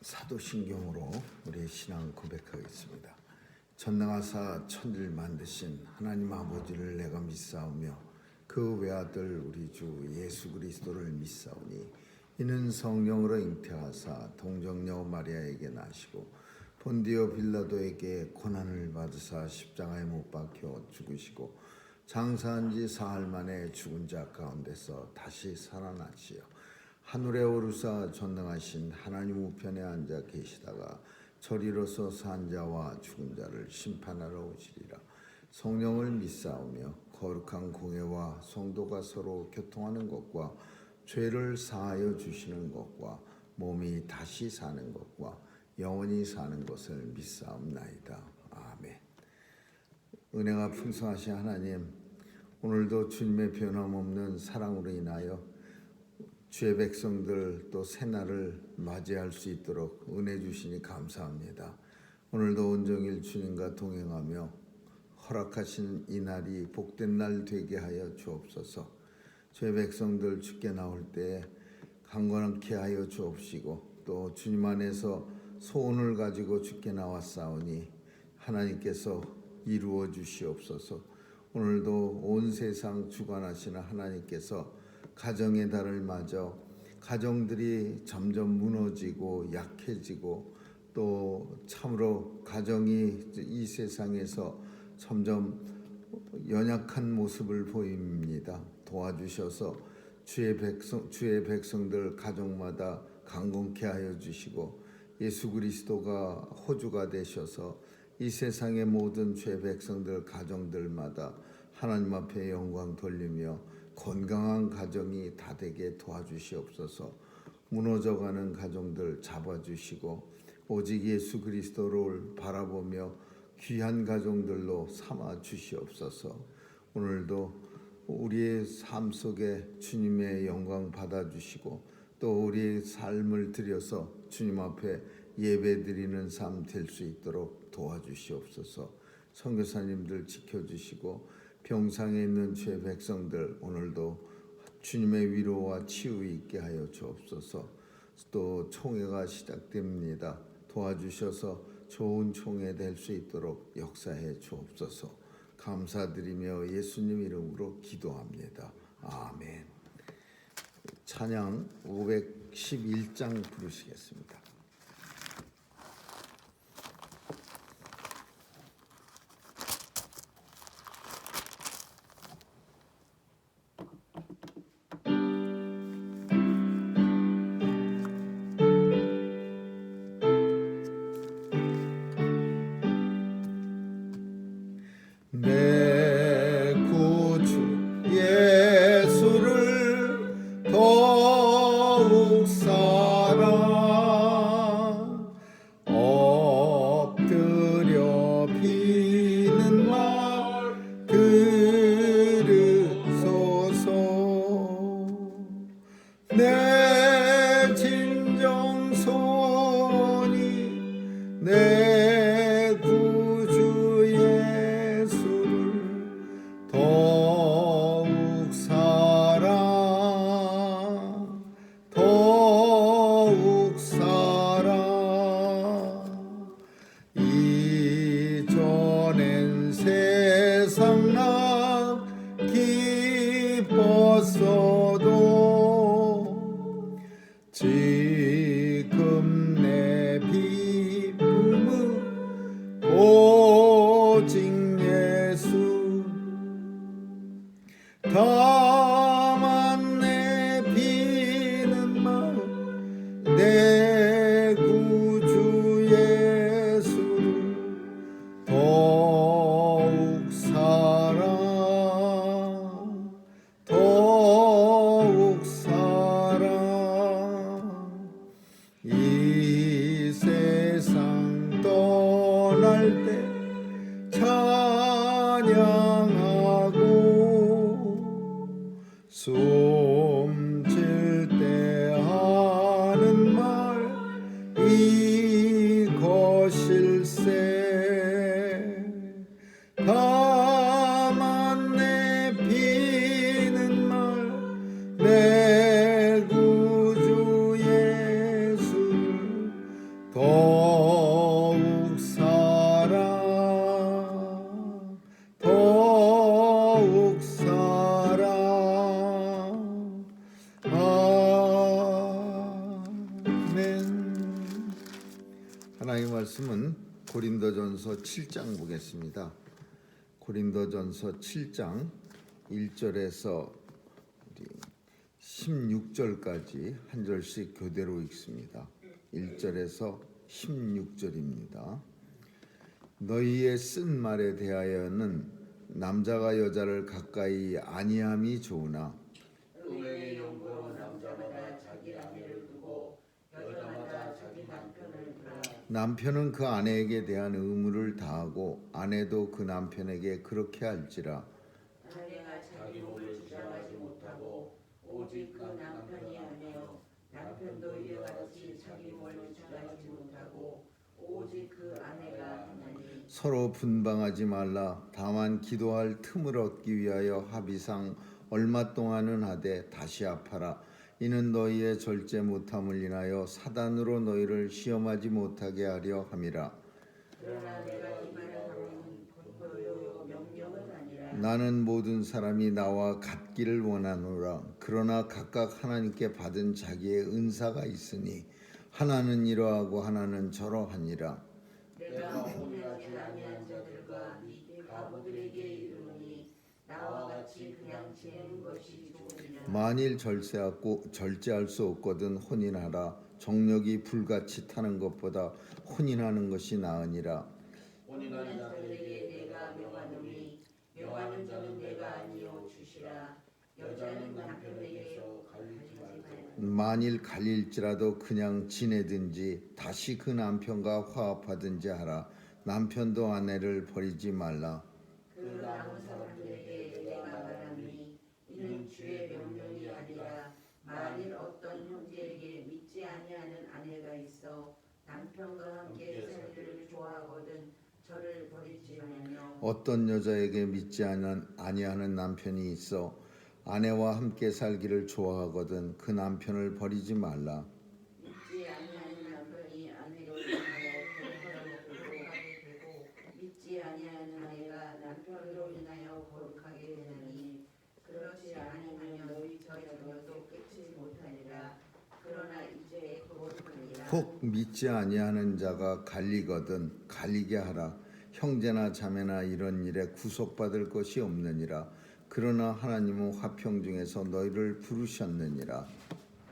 사도신경으로 우리의 신앙 고백하겠습니다. 전능하사 천지를 만드신 하나님 아버지를 내가 믿사오며 그 외아들 우리 주 예수 그리스도를 믿사오니 이는 성령으로 잉태하사 동정녀 마리아에게 나시고 본디오 빌라도에게 고난을 받으사 십자가에 못 박혀 죽으시고 장사한 지 사흘 만에 죽은 자 가운데서 다시 살아나시어 하늘에 오르사 전능하신 하나님 우편에 앉아 계시다가 저리로서 산 자와 죽은 자를 심판하러 오시리라. 성령을 믿사오며 거룩한 공회와 성도가 서로 교통하는 것과 죄를 사하여 주시는 것과 몸이 다시 사는 것과 영원히 사는 것을 믿사옵나이다. 아멘. 은혜가 풍성하신 하나님, 오늘도 주님의 변함없는 사랑으로 인하여 주의 백성들 또 새날을 맞이할 수 있도록 은혜 주시니 감사합니다. 오늘도 온종일 주님과 동행하며 허락하신 이 날이 복된 날 되게 하여 주옵소서. 주의 백성들 주께 나올 때 강건하게 하여 주옵시고 또 주님 안에서 소원을 가지고 주께 나왔사오니 하나님께서 이루어 주시옵소서. 오늘도 온 세상 주관하시는 하나님께서 가정의 달을 맞아 가정들이 점점 무너지고 약해지고 또 참으로 가정이 이 세상에서 점점 연약한 모습을 보입니다. 도와주셔서 주의 백성들 가정마다 강건케 하여 주시고 예수 그리스도가 호주가 되셔서 이 세상의 모든 주의 백성들 가정들마다 하나님 앞에 영광 돌리며 건강한 가정이 다 되게 도와주시옵소서. 무너져가는 가정들 잡아주시고 오직 예수 그리스도를 바라보며 귀한 가정들로 삼아 주시옵소서. 오늘도 우리의 삶 속에 주님의 영광 받아주시고 또 우리의 삶을 들여서 주님 앞에 예배드리는 삶 될 수 있도록 도와주시옵소서. 선교사님들 지켜주시고 병상에 있는 주의 백성들 오늘도 주님의 위로와 치유 있게 하여 주옵소서. 또 총회가 시작됩니다. 도와주셔서 좋은 총회 될 수 있도록 역사해 주옵소서. 감사드리며 예수님 이름으로 기도합니다. 아멘. 찬양 511장 부르시겠습니다. 내 구주 예수를 더욱 사랑 엎드려 비는 말 들으소서. 내 진정 소원이 내 구주 예수를 더욱 사랑 더욱 사랑. 이전엔 세상 나 기뻤어도 지금 내 기쁨은 오직 예수. 다만 내 비는 말 내 구주 예수를 더욱 사랑 더욱 사랑. 이 세상 떠날 때 찬양하고 숨질 때 하는 말 이것일세. 다만 내 비는 말 내 구주 예수를 하나님의 말씀은 고린도전서 7장 보겠습니다. 고린도전서 7장 1절에서 16절까지 한 절씩 교대로 읽습니다. 1절에서 16절입니다. 너희의 쓴 말에 대하여는 남자가 여자를 가까이 아니함이 좋으나 음행의 용도로 남자마다 자기 아내를 두고 여자마다 자기 남편을 두라. 남편은 그 아내에게 대한 의무를 다하고 아내도 그 남편에게 그렇게 할지라. 아내가 자기 몸을 주장하지 못하고 오직 그 남편이 아니요 남편도 이와 같이 자기 몸을 주장하지 못하고 오직 그 아내가 하나니. 서로 분방하지 말라. 다만 기도할 틈을 얻기 위하여 합의상 얼마 동안은 하되 다시 합하라. 이는 너희의 절제 못함을 인하여 사단으로 너희를 시험하지 못하게 하려 함이라. 그러나 내가 이 말을 하노니 권고요 명령은 아니라. 나는 모든 사람이 나와 같기를 원하노라. 그러나 각각 하나님께 받은 자기의 은사가 있으니 하나는 이러하고 하나는 저러하니라. 내가 혼인하지 아니한 자들과 이 가부들에게 이르노니 나와 같이 그냥 지내는 것이 좋으니라. 만일 절제할 수 없거든 혼인하라. 정력이 불같이 타는 것보다 혼인하는 것이 나으니라. 혼인하는 자들에게 내가 명하노니 명하는 자는 내가 아니요 주시라. 여자는 남편에게서 갈리지 말고. 만일 갈릴지라도 그냥 지내든지 다시 그 남편과 화합하든지 하라. 남편도 아내를 버리지 말라. 그 남은 사람들에게 내가 말하노니 이는 주의 명령이 아니라 만일 어떤 형제에게 믿지 아니하는 아내가 있어 남편과 함께 살기를 좋아하거든 저를 버리지 말며. 어떤 여자에게 믿지 아니하는 남편이 있어 아내와 함께 살기를 좋아하거든 그 남편을 버리지 말라. 믿지 아니하는 남편이 아내로 인하여 거룩하게 되고 믿지 아니하는 아내가 남편으로 인하여 거룩하게 되나니 그렇지 않으면 너희 자녀도 깨치지 못하리라. 그러나 이제 거룩하니라. 혹 믿지 아니하는 자가 갈리거든 갈리게 하라. 형제나 자매나 이런 일에 구속받을 것이 없느니라. 그러나 하나님은 화평 중에서 너희를 부르셨느니라.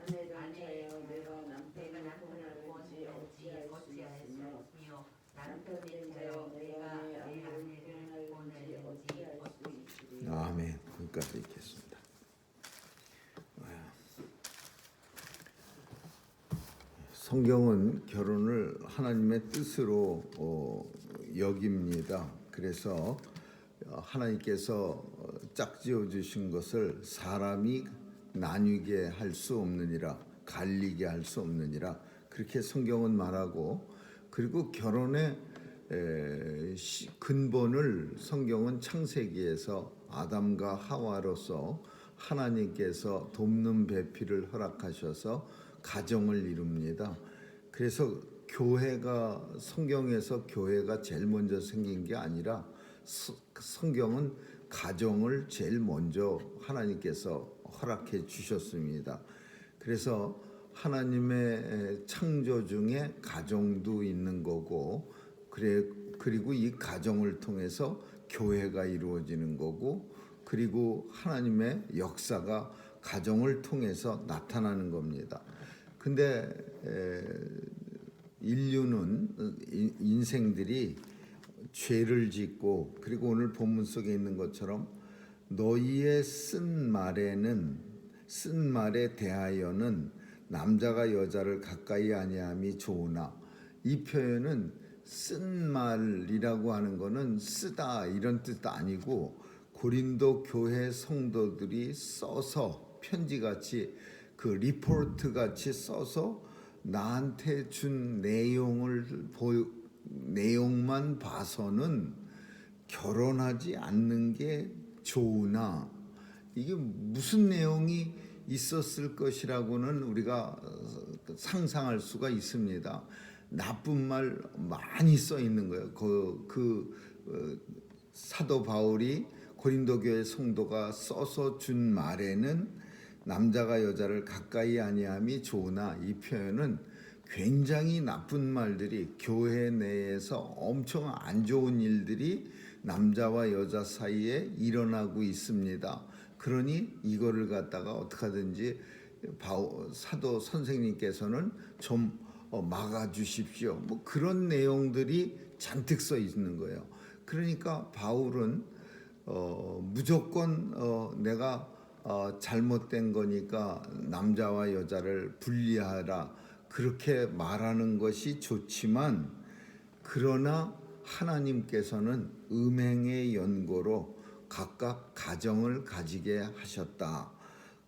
아내여 내가 남편을 구원하지 어찌하였으며 남편인 자여 내가 내 아내를 구원하지 어찌하였으며. 아멘. 여기까지 읽겠습니다. 성경은 결혼을 하나님의 뜻으로 여깁니다. 그래서 하나님께서 짝지어 주신 것을 사람이 나뉘게 할 수 없느니라, 갈리게 할 수 없느니라, 그렇게 성경은 말하고, 그리고 결혼의 근본을 성경은 창세기에서 아담과 하와로서 하나님께서 돕는 배필을 허락하셔서 가정을 이룹니다. 그래서 교회가, 성경에서 교회가 제일 먼저 생긴 게 아니라 성경은 가정을 제일 먼저 하나님께서 허락해 주셨습니다. 그래서 하나님의 창조 중에 가정도 있는 거고, 그리고 이 가정을 통해서 교회가 이루어지는 거고, 그리고 하나님의 역사가 가정을 통해서 나타나는 겁니다. 근데 인생들이 죄를 짓고, 그리고 오늘 본문 속에 있는 것처럼 너희의 쓴 말에 대하여는 남자가 여자를 가까이 아니함이 좋으나, 이 표현은 쓴 말이라고 하는 거는 쓰다 이런 뜻 아니고, 고린도 교회 성도들이 써서 편지같이, 그 리포트 같이 써서 나한테 준 내용만 봐서는 결혼하지 않는 게 좋으나, 이게 무슨 내용이 있었을 것이라고는 우리가 상상할 수가 있습니다. 나쁜 말 많이 써 있는 거예요. 사도 바울이 고린도 교회 성도가 써서 준 말에는 남자가 여자를 가까이 아니함이 좋으나, 이 표현은 굉장히 나쁜 말들이 교회 내에서 엄청 안 좋은 일들이 남자와 여자 사이에 일어나고 있습니다. 그러니 이거를 갖다가 어떻게 하든지 사도 선생님께서는 좀 막아주십시오. 뭐 그런 내용들이 잔뜩 써 있는 거예요. 그러니까 바울은 무조건 내가 잘못된 거니까 남자와 여자를 분리하라 그렇게 말하는 것이 좋지만, 그러나 하나님께서는 음행의 연고로 각각 가정을 가지게 하셨다.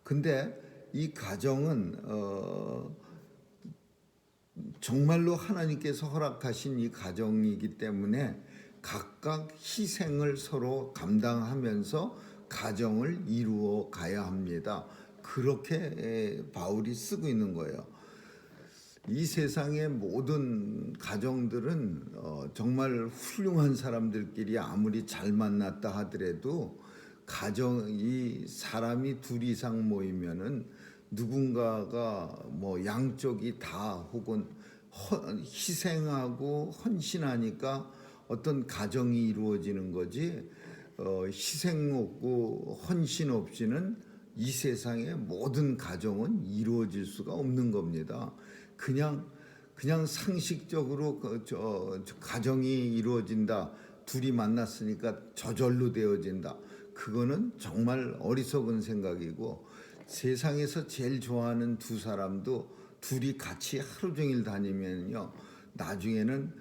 근데 이 가정은 정말로 하나님께서 허락하신 이 가정이기 때문에 각각 희생을 서로 감당하면서 가정을 이루어 가야 합니다. 그렇게 바울이 쓰고 있는 거예요. 이 세상의 모든 가정들은 정말 훌륭한 사람들끼리 아무리 잘 만났다 하더라도 이 사람이 둘 이상 모이면은 누군가가 뭐 양쪽이 다 혹은 희생하고 헌신하니까 어떤 가정이 이루어지는 거지, 희생 없고 헌신 없이는 이 세상의 모든 가정은 이루어질 수가 없는 겁니다. 그냥 상식적으로 가정이 이루어진다, 둘이 만났으니까 저절로 되어진다, 그거는 정말 어리석은 생각이고, 세상에서 제일 좋아하는 두 사람도 둘이 같이 하루 종일 다니면요 나중에는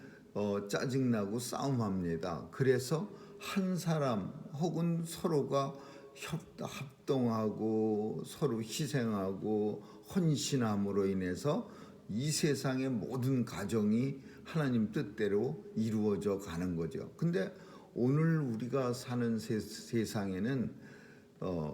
짜증나고 싸움합니다. 그래서 한 사람 혹은 서로가 합동하고 서로 희생하고 헌신함으로 인해서 이 세상의 모든 가정이 하나님 뜻대로 이루어져 가는 거죠. 근데 오늘 우리가 사는 세상에는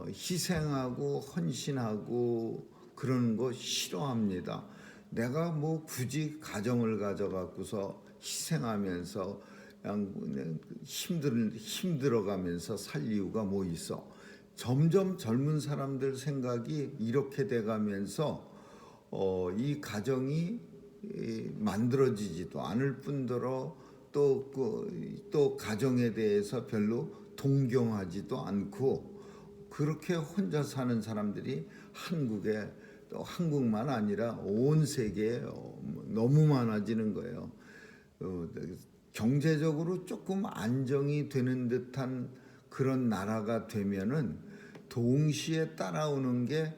희생하고 헌신하고 그러는 거 싫어합니다. 내가 뭐 굳이 가정을 가져갖고서 희생하면서 그냥 힘들어가면서 살 이유가 뭐 있어? 점점 젊은 사람들 생각이 이렇게 돼가면서 이 가정이 만들어지지도 않을 뿐더러 또 가정에 대해서 별로 동경하지도 않고 그렇게 혼자 사는 사람들이 한국에, 또 한국만 아니라 온 세계에 너무 많아지는 거예요. 경제적으로 조금 안정이 되는 듯한 그런 나라가 되면은 동시에 따라오는 게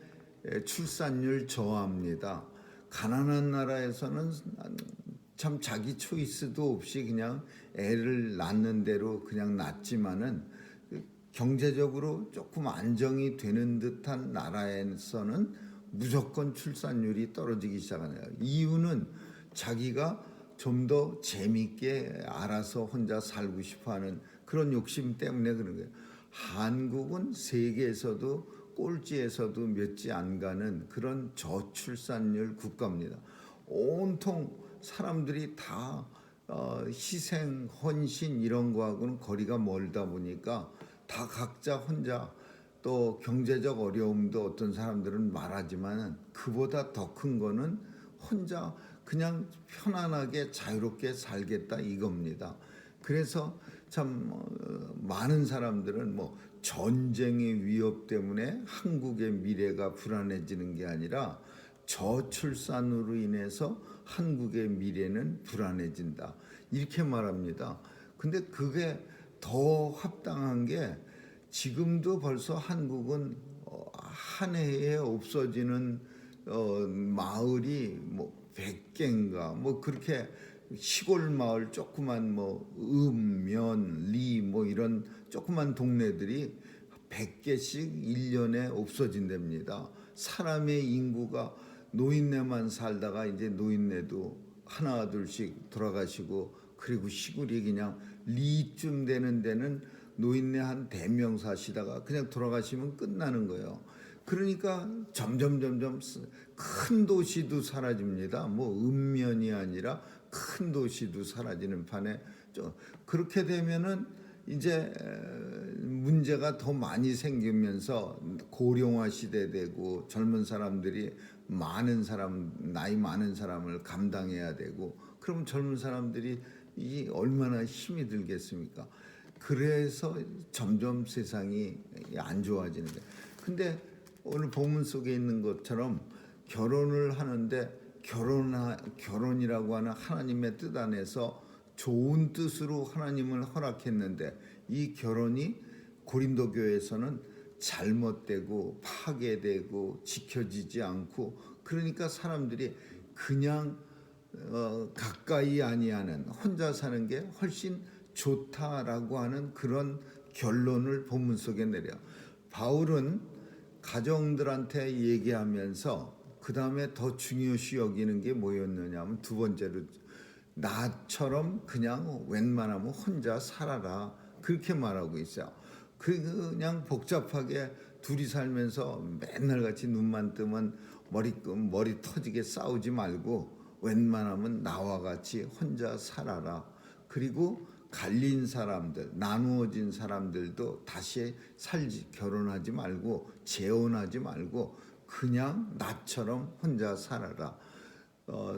출산율 저하입니다. 가난한 나라에서는 참 자기 초이스도 없이 그냥 애를 낳는 대로 그냥 낳지만은 경제적으로 조금 안정이 되는 듯한 나라에서는 무조건 출산율이 떨어지기 시작하네요. 이유는 자기가 좀 더 재밌게 알아서 혼자 살고 싶어하는 그런 욕심 때문에 그런 거예요. 한국은 세계에서도 꼴찌에서도 몇 지 안 가는 그런 저출산율 국가입니다. 온통 사람들이 다 희생, 헌신 이런 거하고는 거리가 멀다 보니까 다 각자 혼자, 또 경제적 어려움도 어떤 사람들은 말하지만 그보다 더 큰 거는 혼자 그냥 편안하게 자유롭게 살겠다 이겁니다. 그래서 참 많은 사람들은 뭐 전쟁의 위협 때문에 한국의 미래가 불안해지는 게 아니라 저출산으로 인해서 한국의 미래는 불안해진다 이렇게 말합니다. 근데 그게 더 합당한 게 지금도 벌써 한국은 한 해에 없어지는 마을이 뭐 100개인가 뭐 그렇게 시골 마을 조그만 뭐 면, 리 뭐 이런 조그만 동네들이 100개씩 1년에 없어진답니다. 사람의 인구가 노인네만 살다가 이제 노인네도 하나 둘씩 돌아가시고, 그리고 시골이 그냥 리쯤 되는 데는 노인네 한 100명 사시다가 그냥 돌아가시면 끝나는 거예요. 그러니까 점점 큰 도시도 사라집니다. 뭐 읍면이 아니라 큰 도시도 사라지는 판에 그렇게 되면은 이제 문제가 더 많이 생기면서 고령화 시대 되고 젊은 사람들이 나이 많은 사람을 감당해야 되고, 그럼 젊은 사람들이 이 얼마나 힘이 들겠습니까? 그래서 점점 세상이 안 좋아지는 거예요. 근데 오늘 본문 속에 있는 것처럼 결혼을 하는데 결혼이라고 하는 하나님의 뜻 안에서 좋은 뜻으로 하나님을 허락했는데, 이 결혼이 고린도 교회에서는 잘못되고 파괴되고 지켜지지 않고, 그러니까 사람들이 그냥 가까이 아니하는 혼자 사는 게 훨씬 좋다라고 하는 그런 결론을 본문 속에 내려. 바울은 가정들한테 얘기하면서 그 다음에 더 중요시 여기는 게 뭐였느냐면, 두 번째로 나처럼 그냥 웬만하면 혼자 살아라, 그렇게 말하고 있어요. 그냥 복잡하게 둘이 살면서 맨날 같이 눈만 뜨면 머리 터지게 싸우지 말고 웬만하면 나와 같이 혼자 살아라. 그리고 갈린 사람들, 나누어진 사람들도 다시 결혼하지 말고 재혼하지 말고 그냥 나처럼 혼자 살아라.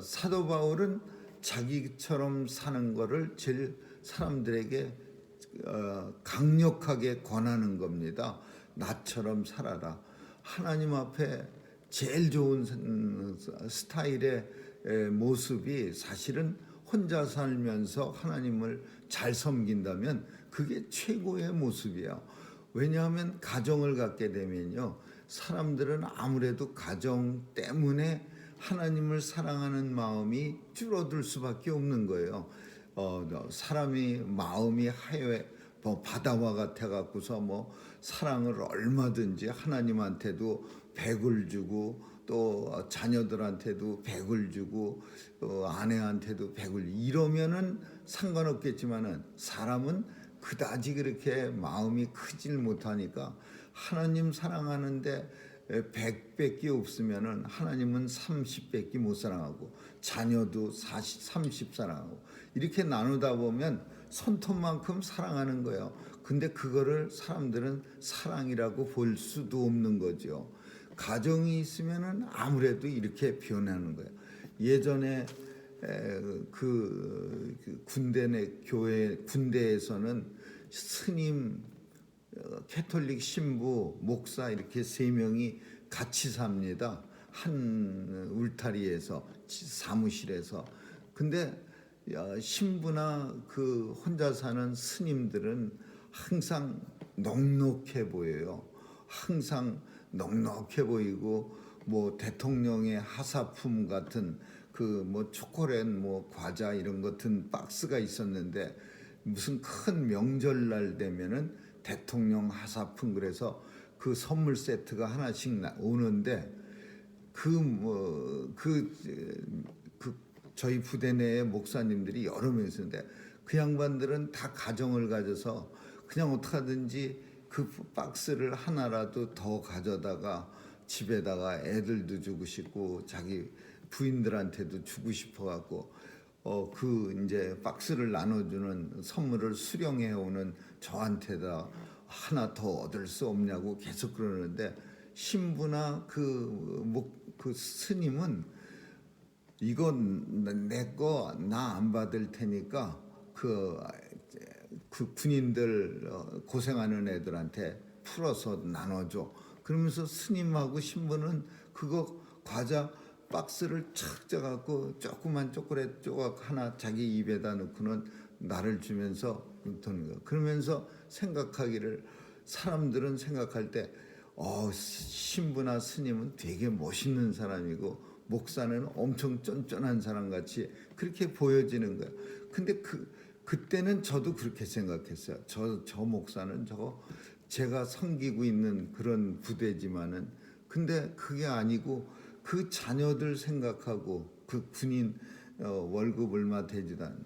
사도 바울은 자기처럼 사는 거를 제일 사람들에게 강력하게 권하는 겁니다. 나처럼 살아라. 하나님 앞에 제일 좋은 스타일의 모습이 사실은 혼자 살면서 하나님을 잘 섬긴다면 그게 최고의 모습이에요. 왜냐하면 가정을 갖게 되면요, 사람들은 아무래도 가정 때문에 하나님을 사랑하는 마음이 줄어들 수밖에 없는 거예요. 사람이 마음이 하얘 바다와 같아 갖고서 사랑을 얼마든지 하나님한테도 100을 주고, 또 자녀들한테도 100을 주고, 아내한테도 100을, 이러면은 상관없겠지만은 사람은 그다지 그렇게 마음이 크질 못하니까 하나님 사랑하는데 100밖에 없으면은 하나님은 30밖에 못 사랑하고, 자녀도 40, 30 사랑하고, 이렇게 나누다 보면 손톱만큼 사랑하는 거예요. 근데 그거를 사람들은 사랑이라고 볼 수도 없는 거죠. 가정이 있으면은 아무래도 이렇게 변하는 거예요. 예전에 그 군대에서는 스님, 캐톨릭 신부, 목사 이렇게 3명이 같이 삽니다. 한 울타리에서, 사무실에서. 근데 신부나 그 혼자 사는 스님들은 항상 넉넉해 보여요. 항상 넉넉해 보이고, 대통령의 하사품 같은 초콜릿, 과자 이런 같은 박스가 있었는데, 무슨 큰 명절날 되면은 대통령 하사품, 그래서 그 선물 세트가 하나씩 오는데, 저희 부대 내에 목사님들이 여러 명 있었는데, 그 양반들은 다 가정을 가져서 그냥 어떡하든지 그 박스를 하나라도 더 가져다가 집에다가 애들도 주고 싶고 자기 부인들한테도 주고 싶어 갖고 이제 박스를 나눠주는 선물을 수령해 오는 저한테다 하나 더 얻을 수 없냐고 계속 그러는데, 신부나 그 스님은 이건 내 거 나 안 받을 테니까 그 군인들 고생하는 애들한테 풀어서 나눠줘. 그러면서 스님하고 신부는 그거 과자 박스를 착 쪄갖고 조그만 초콜릿 조각 하나 자기 입에다 넣고는 나를 주면서 도는 거예요. 그러면서 사람들은 생각할 때 신부나 스님은 되게 멋있는 사람이고 목사는 엄청 쫀쫀한 사람같이 그렇게 보여지는 거예요. 근데 그때는 저도 그렇게 생각했어요. 저 목사는 제가 섬기고 있는 그런 부대지만은, 근데 그게 아니고 그 자녀들 생각하고 그 군인 월급 얼마 되지도 않은,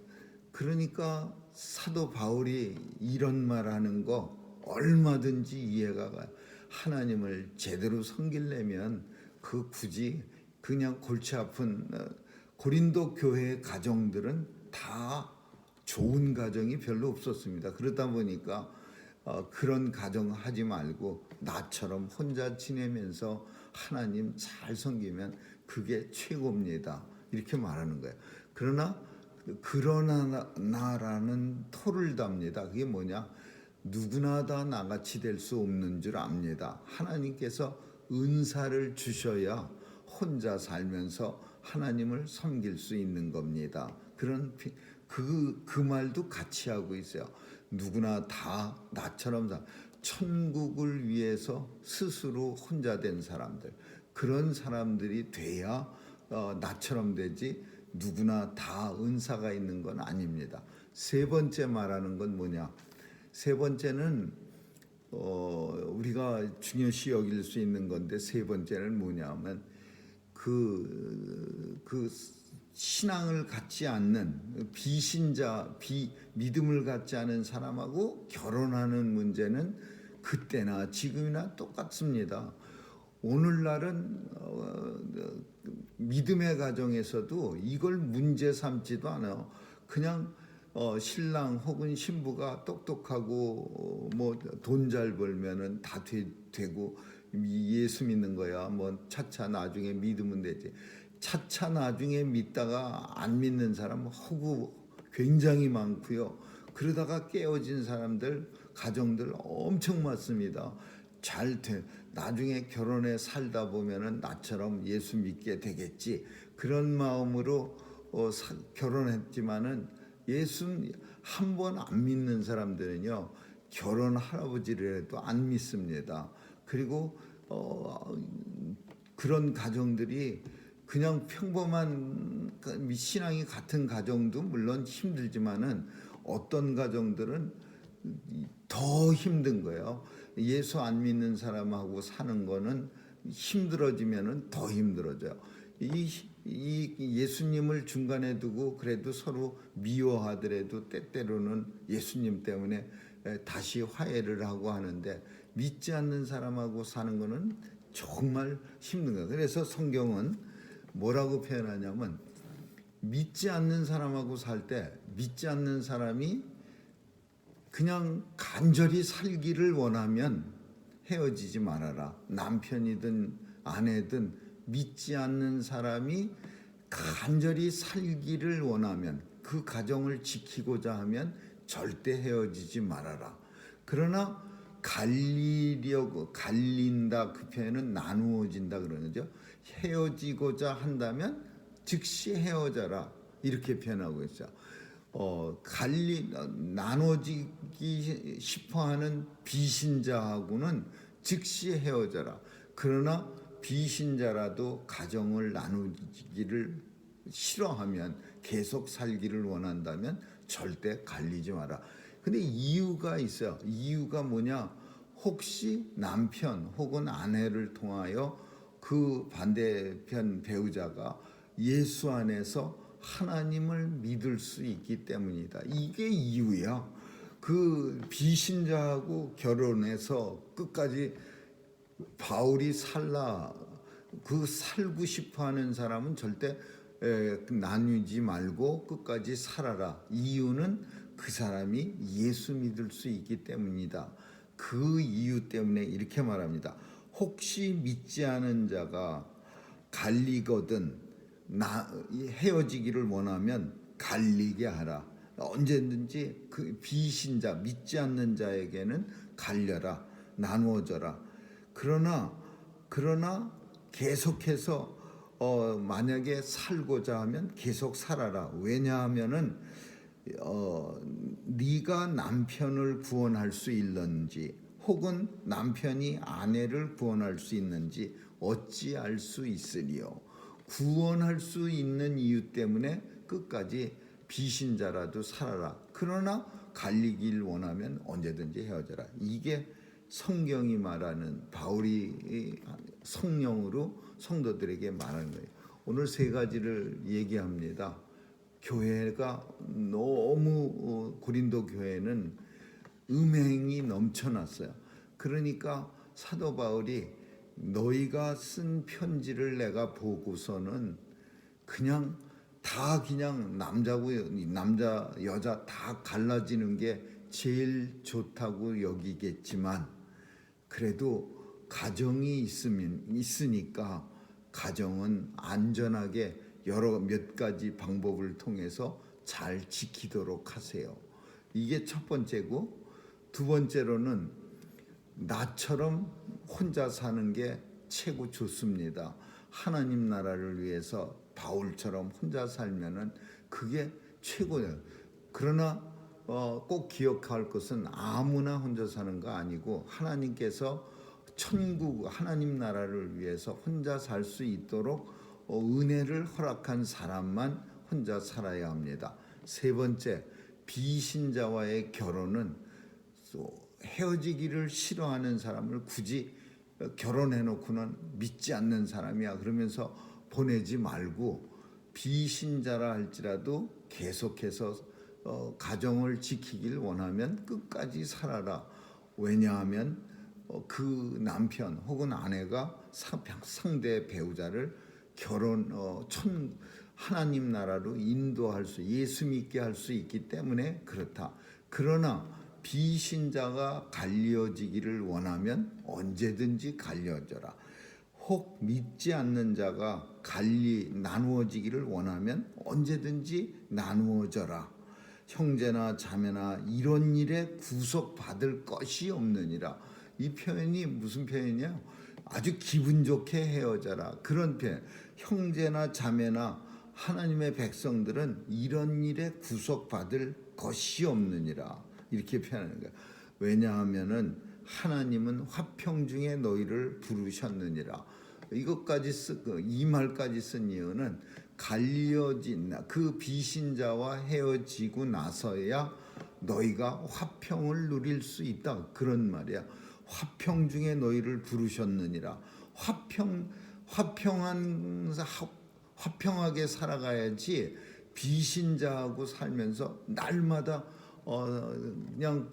그러니까 사도 바울이 이런 말하는 거 얼마든지 이해가 가요. 하나님을 제대로 섬기려면 굳이 그냥 골치 아픈 고린도 교회의 가정들은 다 좋은 가정이 별로 없었습니다. 그러다 보니까 그런 가정 하지 말고 나처럼 혼자 지내면서 하나님 잘 섬기면 그게 최고입니다. 이렇게 말하는 거예요. 그러나 나라는 토를 답니다. 그게 뭐냐? 누구나 다 나같이 될 수 없는 줄 압니다. 하나님께서 은사를 주셔야 혼자 살면서 하나님을 섬길 수 있는 겁니다. 그 말도 같이 하고 있어요. 누구나 다 나처럼 천국을 위해서 스스로 혼자 된 사람들, 그런 사람들이 돼야 나처럼 되지, 누구나 다 은사가 있는 건 아닙니다. 세 번째 말하는 건 뭐냐? 세 번째는 우리가 중요시 여길 수 있는 건데, 세 번째는 뭐냐면 그 신앙을 갖지 않는 비신자, 믿음을 갖지 않은 사람하고 결혼하는 문제는 그때나 지금이나 똑같습니다. 오늘날은 믿음의 가정에서도 이걸 문제 삼지도 않아요. 그냥 신랑 혹은 신부가 똑똑하고 뭐 돈 잘 벌면은 다 되고 예수 믿는 거야. 뭐 차차 나중에 믿으면 되지. 차차 나중에 믿다가 안 믿는 사람 허구 굉장히 많고요. 그러다가 깨어진 사람들, 가정들 엄청 많습니다. 나중에 결혼해 살다 보면은 나처럼 예수 믿게 되겠지, 그런 마음으로 결혼했지만은 예수 한 번 안 믿는 사람들은요, 결혼 할아버지를 해도 안 믿습니다. 그리고 그런 가정들이 그냥 평범한 신앙이 같은 가정도 물론 힘들지만은 어떤 가정들은 더 힘든 거예요. 예수 안 믿는 사람하고 사는 거는 힘들어지면은 더 힘들어져요. 이 예수님을 중간에 두고 그래도 서로 미워하더라도 때때로는 예수님 때문에 다시 화해를 하고 하는데, 믿지 않는 사람하고 사는 거는 정말 힘든 거예요. 그래서 성경은 뭐라고 표현하냐면, 믿지 않는 사람하고 살 때 믿지 않는 사람이 그냥 간절히 살기를 원하면 헤어지지 말아라. 남편이든 아내든 믿지 않는 사람이 간절히 살기를 원하면, 그 가정을 지키고자 하면 절대 헤어지지 말아라. 그러나 갈린다, 그 표현은 나누어진다 그러죠. 헤어지고자 한다면 즉시 헤어져라, 이렇게 표현하고 있어요. 나눠지기 싶어하는 비신자하고는 즉시 헤어져라. 그러나 비신자라도 가정을 나누기를 싫어하면, 계속 살기를 원한다면 절대 갈리지 마라. 근데 이유가 있어요. 이유가 뭐냐? 혹시 남편 혹은 아내를 통하여 그 반대편 배우자가 예수 안에서 하나님을 믿을 수 있기 때문이다. 이게 이유야. 그 비신자하고 결혼해서 끝까지 바울이 살고 싶어하는 사람은 절대 나누지 말고 끝까지 살아라. 이유는 그 사람이 예수 믿을 수 있기 때문이다. 그 이유 때문에 이렇게 말합니다. 혹시 믿지 않은 자가 갈리거든 헤어지기를 원하면 갈리게 하라. 언제든지 그 비신자, 믿지 않는 자에게는 갈려라, 나누어져라. 그러나 계속해서 만약에 살고자 하면 계속 살아라. 왜냐하면은 네가 남편을 구원할 수 있는지 혹은 남편이 아내를 구원할 수 있는지 어찌 알 수 있으리요. 구원할 수 있는 이유 때문에 끝까지 비신자라도 살아라. 그러나 갈리길 원하면 언제든지 헤어져라. 이게 성경이 말하는, 바울이 성령으로 성도들에게 말하는 거예요. 오늘 세 가지를 얘기합니다. 교회가 너무, 고린도 교회는 음행이 넘쳐났어요. 그러니까 사도 바울이 너희가 쓴 편지를 내가 보고서는 그냥 다 그냥 남자고 남자 여자 다 갈라지는 게 제일 좋다고 여기겠지만 그래도 가정이 있으니까 가정은 안전하게 여러 몇 가지 방법을 통해서 잘 지키도록 하세요. 이게 첫 번째고, 두 번째로는 나처럼 혼자 사는 게 최고 좋습니다. 하나님 나라를 위해서 바울처럼 혼자 살면은 그게 최고예요. 그러나 꼭 기억할 것은 아무나 혼자 사는 거 아니고 하나님께서 천국 하나님 나라를 위해서 혼자 살 수 있도록 은혜를 허락한 사람만 혼자 살아야 합니다. 세 번째, 비신자와의 결혼은 헤어지기를 싫어하는 사람을 굳이 결혼해놓고는 믿지 않는 사람이야 그러면서 보내지 말고, 비신자라 할지라도 계속해서 가정을 지키길 원하면 끝까지 살아라. 왜냐하면 그 남편 혹은 아내가 상대 배우자를 하나님 나라로 인도할 수, 예수 믿게 할 수 있기 때문에 그렇다. 그러나 비신자가 갈려지기를 원하면 언제든지 갈려져라. 혹 믿지 않는 자가 나누어지기를 원하면 언제든지 나누어져라. 형제나 자매나 이런 일에 구속받을 것이 없느니라. 이 표현이 무슨 표현이에요? 아주 기분 좋게 헤어져라, 그런 표현. 형제나 자매나 하나님의 백성들은 이런 일에 구속받을 것이 없느니라, 이렇게 표현하는 거예요. 왜냐하면은 하나님은 화평 중에 너희를 부르셨느니라. 이 말까지 쓴 이유는 갈려진 그 비신자와 헤어지고 나서야 너희가 화평을 누릴 수 있다, 그런 말이야. 화평 중에 너희를 부르셨느니라. 화평하게 살아가야지 비신자하고 살면서 날마다 그냥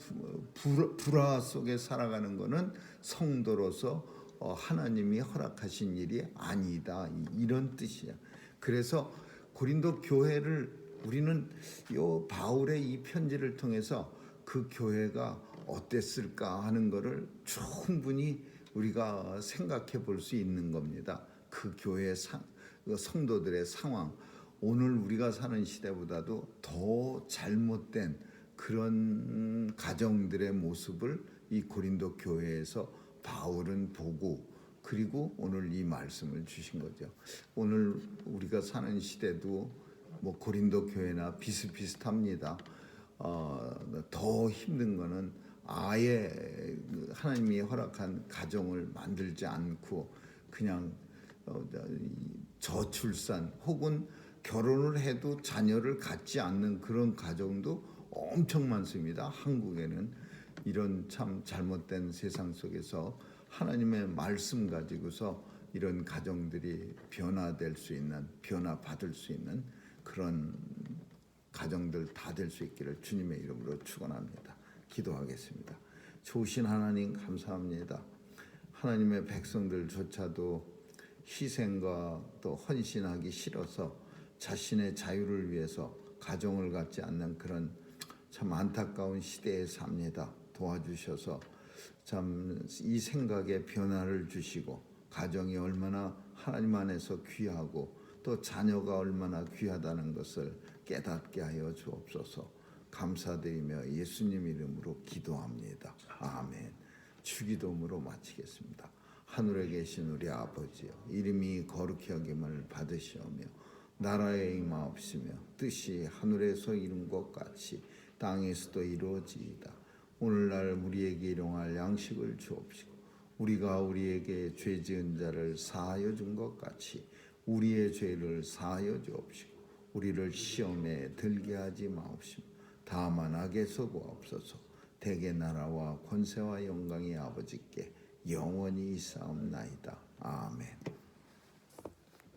불화 속에 살아가는 것은 성도로서 하나님이 허락하신 일이 아니다, 이런 뜻이야. 그래서 고린도 교회를 우리는 요 바울의 이 편지를 통해서 그 교회가 어땠을까 하는 것을 충분히 우리가 생각해 볼 수 있는 겁니다. 그 교회 성도들의 상황, 오늘 우리가 사는 시대보다도 더 잘못된 그런 가정들의 모습을 이 고린도 교회에서 바울은 보고, 그리고 오늘 이 말씀을 주신 거죠. 오늘 우리가 사는 시대도 뭐 고린도 교회나 비슷비슷합니다. 더 힘든 거는 아예 하나님이 허락한 가정을 만들지 않고 그냥 저출산 혹은 결혼을 해도 자녀를 갖지 않는 그런 가정도 엄청 많습니다. 한국에는 이런 참 잘못된 세상 속에서 하나님의 말씀 가지고서 이런 가정들이 변화받을 수 있는 그런 가정들 다 될 수 있기를 주님의 이름으로 축원합니다. 기도하겠습니다. 좋으신 하나님 감사합니다. 하나님의 백성들조차도 희생과 또 헌신하기 싫어서 자신의 자유를 위해서 가정을 갖지 않는 그런 참 안타까운 시대에 삽니다. 도와주셔서 참 이 생각에 변화를 주시고, 가정이 얼마나 하나님 안에서 귀하고 또 자녀가 얼마나 귀하다는 것을 깨닫게 하여 주옵소서. 감사드리며 예수님 이름으로 기도합니다. 아멘. 주기도문으로 마치겠습니다. 하늘에 계신 우리 아버지여, 이름이 거룩히 여김을 받으시오며 나라의 임하옵시며 뜻이 하늘에서 이룬 것 같이 땅에서도 이루어지이다. 오늘날 우리에게 일용할 양식을 주옵시고, 우리가 우리에게 죄 지은 자를 사하여 준 것 같이 우리의 죄를 사하여 주옵시고, 우리를 시험에 들게 하지 마옵시며 다만 악에서 구하옵소서. 대개 나라와 권세와 영광이 아버지께 영원히 있사옵나이다. 아멘.